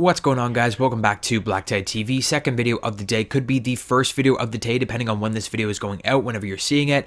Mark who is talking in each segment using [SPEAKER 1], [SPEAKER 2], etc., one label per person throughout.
[SPEAKER 1] What's going on, guys? Welcome back to BlackTideTV. Second video of the day, could be the first video of the day depending on when this video is going out, whenever you're seeing it.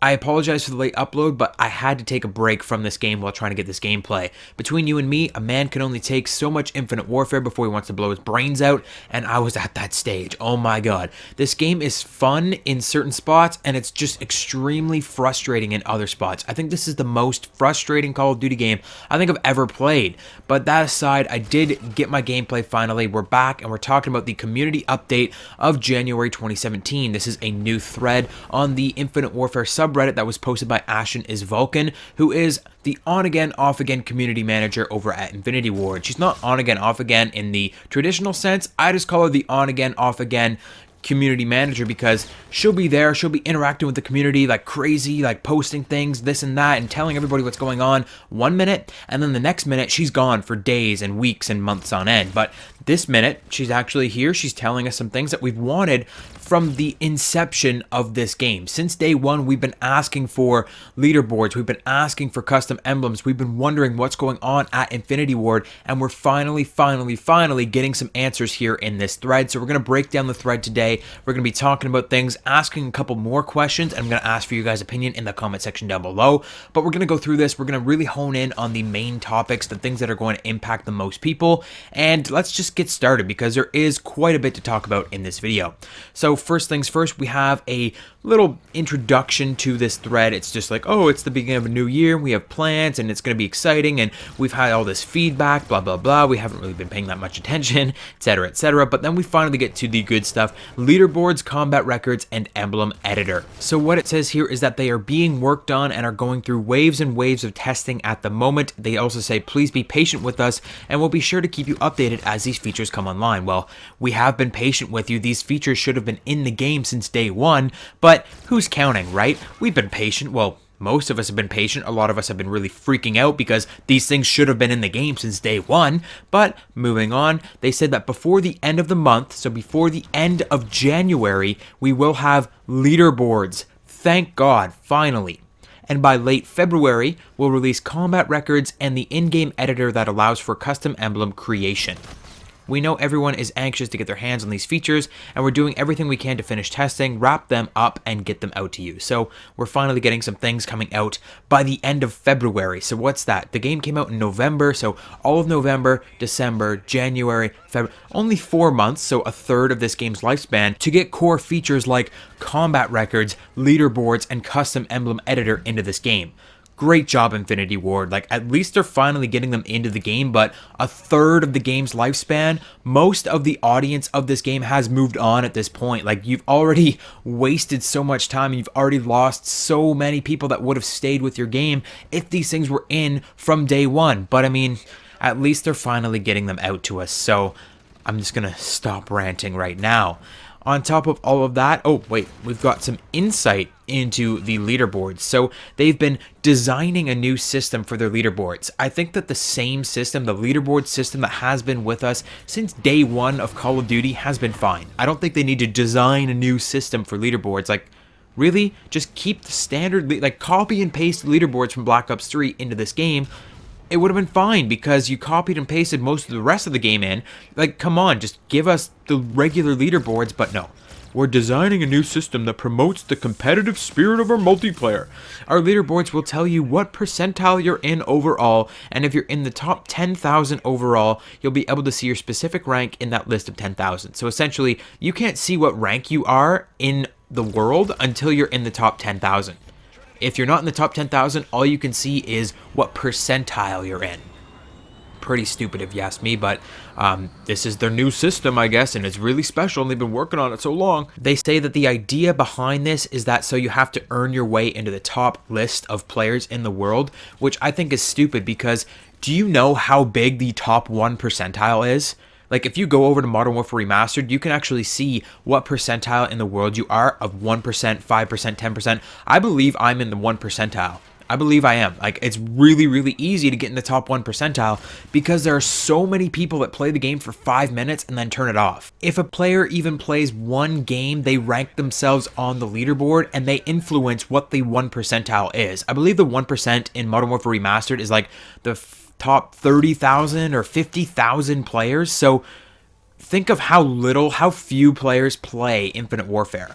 [SPEAKER 1] I apologize for the late upload, but I had to take a break from this game while trying to get this gameplay. Between you and me, a man can only take so much Infinite Warfare before he wants to blow his brains out, and I was at that stage. Oh my god. This game is fun in certain spots, and it's just extremely frustrating in other spots. I think this is the most frustrating Call of Duty game I think I've ever played. But that aside, I did get my gameplay finally. We're back, and we're talking about the community update of January 2017. This is a new thread on the Infinite Warfare subreddit that was posted by Ashton is Vulcan, who is the on-again, off-again community manager over at Infinity Ward. She's not on-again, off-again in the traditional sense. I just call her the on-again, off-again community manager because she'll be there, she'll be interacting with the community like crazy, like posting things, this and that, and telling everybody what's going on 1 minute, and then the next minute she's gone for days and weeks and months on end. But this minute she's actually here, she's telling us some things that we've wanted from the inception of this game. Since day one, we've been asking for leaderboards, we've been asking for custom emblems, we've been wondering what's going on at Infinity Ward, and we're finally getting some answers here in this thread. So we're going to break down the thread today. We're going to be talking about things, asking a couple more questions, and I'm going to ask for you guys' opinion in the comment section down below. But we're going to go through this. We're going to really hone in on the main topics, the things that are going to impact the most people, and let's just get started because there is quite a bit to talk about in this video. So first things first, we have a little introduction to this thread. It's just like, oh, it's the beginning of a new year, we have plans, and it's going to be exciting, and we've had all this feedback, blah, blah, blah. We haven't really been paying that much attention, etc., etc. But then we finally get to the good stuff: leaderboards, combat records, and Emblem Editor. So what it says here is that they are being worked on and are going through waves and waves of testing at the moment. They also say, please be patient with us, and we'll be sure to keep you updated as these features come online. Well, we have been patient with you. These features should have been in the game since day one, but who's counting, right? We've been patient. Well, most of us have been patient. A lot of us have been really freaking out because these things should have been in the game since day one. But moving on, they said that before the end of the month, so before the end of January, we will have leaderboards. Thank God, finally. And by late February, we'll release combat records and the in-game editor that allows for custom emblem creation. We know everyone is anxious to get their hands on these features, and we're doing everything we can to finish testing, wrap them up, and get them out to you. So we're finally getting some things coming out by the end of February. So what's that? The game came out in November, so all of November, December, January, February, only 4 months, so a third of this game's lifespan, to get core features like combat records, leaderboards, and custom emblem editor into this game. Great job, Infinity Ward. Like, at least they're finally getting them into the game, but a third of the game's lifespan, most of the audience of this game has moved on at this point. Like, you've already wasted so much time, and you've already lost so many people that would have stayed with your game if these things were in from day one. But I mean, at least they're finally getting them out to us, so I'm just gonna stop ranting right now. On top of all of that, oh wait, we've got some insight into the leaderboards. So they've been designing a new system for their leaderboards. I think that the same system, the leaderboard system that has been with us since day one of Call of Duty, has been fine. I don't think they need to design a new system for leaderboards. Like, really? Just keep the standard, like copy and paste leaderboards from Black Ops 3 into this game. It would have been fine because you copied and pasted most of the rest of the game in. Like, come on, just give us the regular leaderboards, but no. We're designing a new system that promotes the competitive spirit of our multiplayer. Our leaderboards will tell you what percentile you're in overall, and if you're in the top 10,000 overall, you'll be able to see your specific rank in that list of 10,000. So essentially, you can't see what rank you are in the world until you're in the top 10,000. If you're not in the top 10,000, all you can see is what percentile you're in. Pretty stupid if you ask me, but this is their new system, I guess, and it's really special, and they've been working on it so long. They say that the idea behind this is that so you have to earn your way into the top list of players in the world, which I think is stupid because do you know how big the top 1 percentile is? Like, if you go over to Modern Warfare Remastered, you can actually see what percentile in the world you are of 1%, 5%, 10%. I believe I'm in the 1 percentile. I believe I am. Like, it's really easy to get in the top 1 percentile because there are so many people that play the game for 5 minutes and then turn it off. If a player even plays one game, they rank themselves on the leaderboard and they influence what the 1 percentile is. I believe the 1% in Modern Warfare Remastered is like the top 30,000 or 50,000 players. So think of how few players play Infinite Warfare.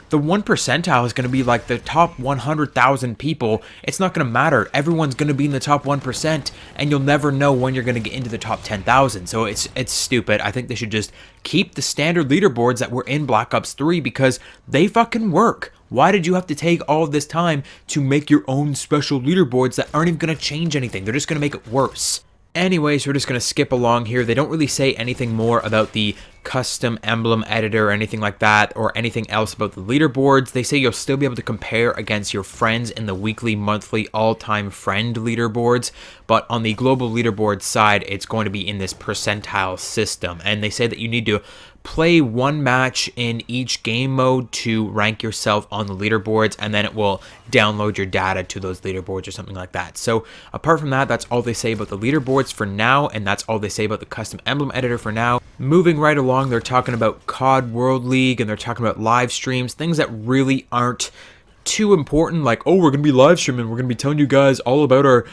[SPEAKER 1] The 1 percentile is going to be like the top 100,000 people. It's not going to matter. Everyone's going to be in the top 1%, and you'll never know when you're going to get into the top 10,000. So it's stupid. I think they should just keep the standard leaderboards that were in Black Ops 3 because they fucking work. Why did you have to take all of this time to make your own special leaderboards that aren't even going to change anything? They're just going to make it worse. Anyways, we're just going to skip along here. They don't really say anything more about the custom emblem editor or anything like that, or anything else about the leaderboards. They say you'll still be able to compare against your friends in the weekly, monthly, all-time friend leaderboards, but on the global leaderboard side, it's going to be in this percentile system. And they say that you need to play one match in each game mode to rank yourself on the leaderboards, and then it will download your data to those leaderboards or something like that. So apart from that, that's all they say about the leaderboards for now, and that's all they say about the custom emblem editor for now. Moving right along, they're talking about CoD World League, and they're talking about live streams, things that really aren't too important, like, oh, we're gonna be live streaming, we're gonna be telling you guys all about our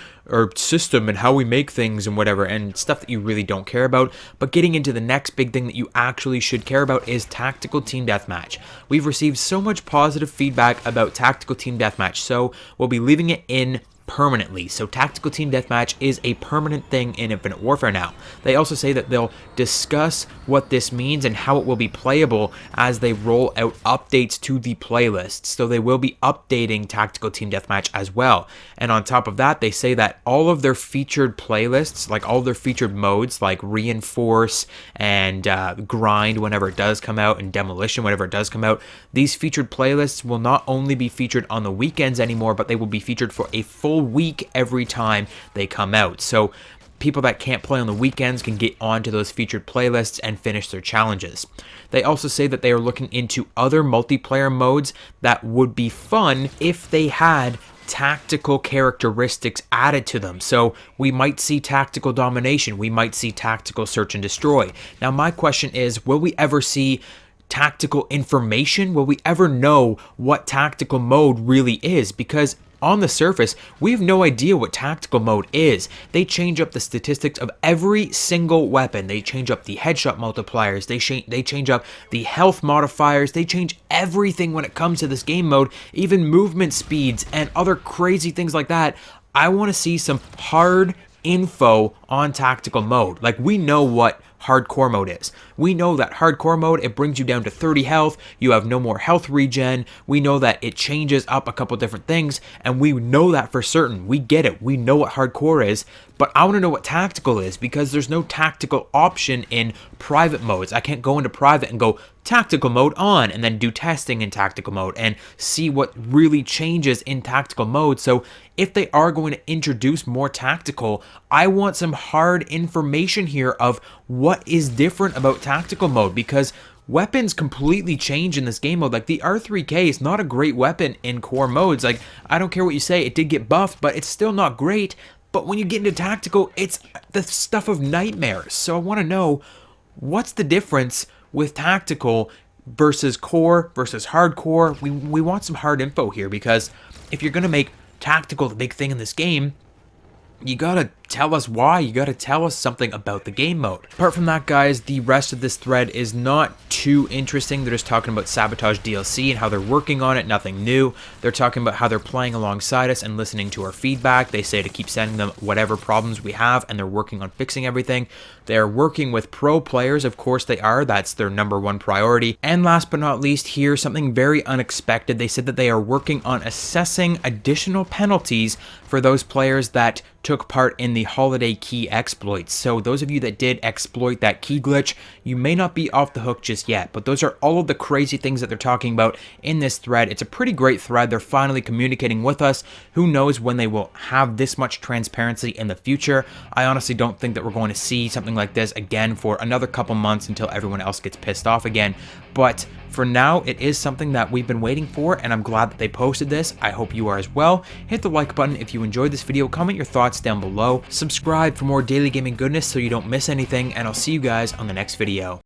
[SPEAKER 1] system and how we make things and whatever, and stuff that you really don't care about. But getting into the next big thing that you actually should care about is Tactical Team Deathmatch. We've received so much positive feedback about Tactical Team Deathmatch, so we'll be leaving it in permanently. So Tactical Team Deathmatch is a permanent thing in Infinite Warfare now. They also say that they'll discuss what this means and how it will be playable as they roll out updates to the playlists. So they will be updating Tactical Team Deathmatch as well. And on top of that, they say that all of their featured playlists, like all their featured modes like Reinforce and Grind whenever it does come out, and Demolition whenever it does come out, these featured playlists will not only be featured on the weekends anymore, but they will be featured for a full week every time they come out. So people that can't play on the weekends can get onto those featured playlists and finish their challenges. They also say that they are looking into other multiplayer modes that would be fun if they had tactical characteristics added to them. So we might see tactical domination, we might see tactical search and destroy. Now my question is, will we ever see tactical information? Will we ever know what tactical mode really is? Because on the surface, we have no idea what tactical mode is. They change up the statistics of every single weapon. They change up the headshot multipliers. They change up the health modifiers. They change everything when it comes to this game mode, even movement speeds and other crazy things like that. I want to see some hard info on tactical mode. Like, we know what hardcore mode is. We know that hardcore mode, it brings you down to 30 health, you have no more health regen, we know that it changes up a couple different things, and we know that for certain. We get it, we know what hardcore is, but I want to know what tactical is, because there's no tactical option in private modes. I can't go into private and go tactical mode on, and then do testing in tactical mode, and see what really changes in tactical mode. So if they are going to introduce more tactical, I want some hard information here of what is different about tactical mode, because weapons completely change in this game mode. Like, the R3K is not a great weapon in core modes. Like, I don't care what you say, it did get buffed, but it's still not great. But when you get into tactical, it's the stuff of nightmares. So I want to know, what's the difference with tactical versus core versus hardcore? We want some hard info here, because if you're going to make tactical the big thing in this game, you gotta tell us why. You gotta tell us something about the game mode. Apart from that, guys, the rest of this thread is not too interesting. They're just talking about Sabotage DLC and how they're working on it. Nothing new. They're talking about how they're playing alongside us and listening to our feedback. They say to keep sending them whatever problems we have, and they're working on fixing everything. They're working with pro players. Of course they are. That's their #1 priority. And last but not least, here, something very unexpected. They said that they are working on assessing additional penalties for those players that took part in the holiday key exploits. So those of you that did exploit that key glitch, you may not be off the hook just yet, but those are all of the crazy things that they're talking about in this thread. It's a pretty great thread. They're finally communicating with us. Who knows when they will have this much transparency in the future. I honestly don't think that we're going to see something like this again for another couple months until everyone else gets pissed off again. But for now, it is something that we've been waiting for, and I'm glad that they posted this. I hope you are as well. Hit the like button if you enjoyed this video. Comment your thoughts down below. Subscribe for more daily gaming goodness so you don't miss anything, and I'll see you guys on the next video.